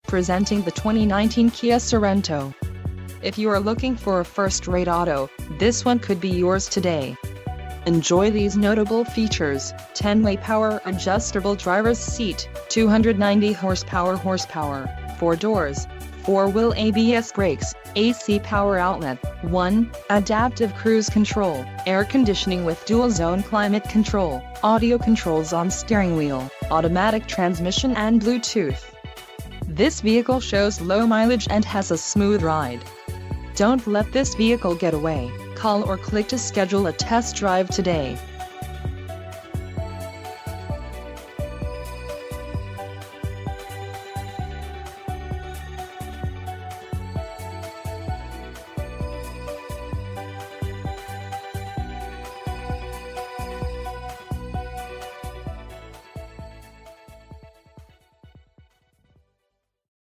Presenting the 2019 Kia Sorento. If you are looking for a first-rate auto, this one could be yours today. Enjoy these notable features: 10-way power adjustable driver's seat, 290 horsepower, 4 doors, 4-wheel ABS brakes, AC power outlet, 1 adaptive cruise control, air conditioning with dual-zone climate control, audio controls on steering wheel, automatic transmission and Bluetooth. This vehicle shows low mileage and has a smooth ride. Don't let this vehicle get away. Call or click to schedule a test drive today.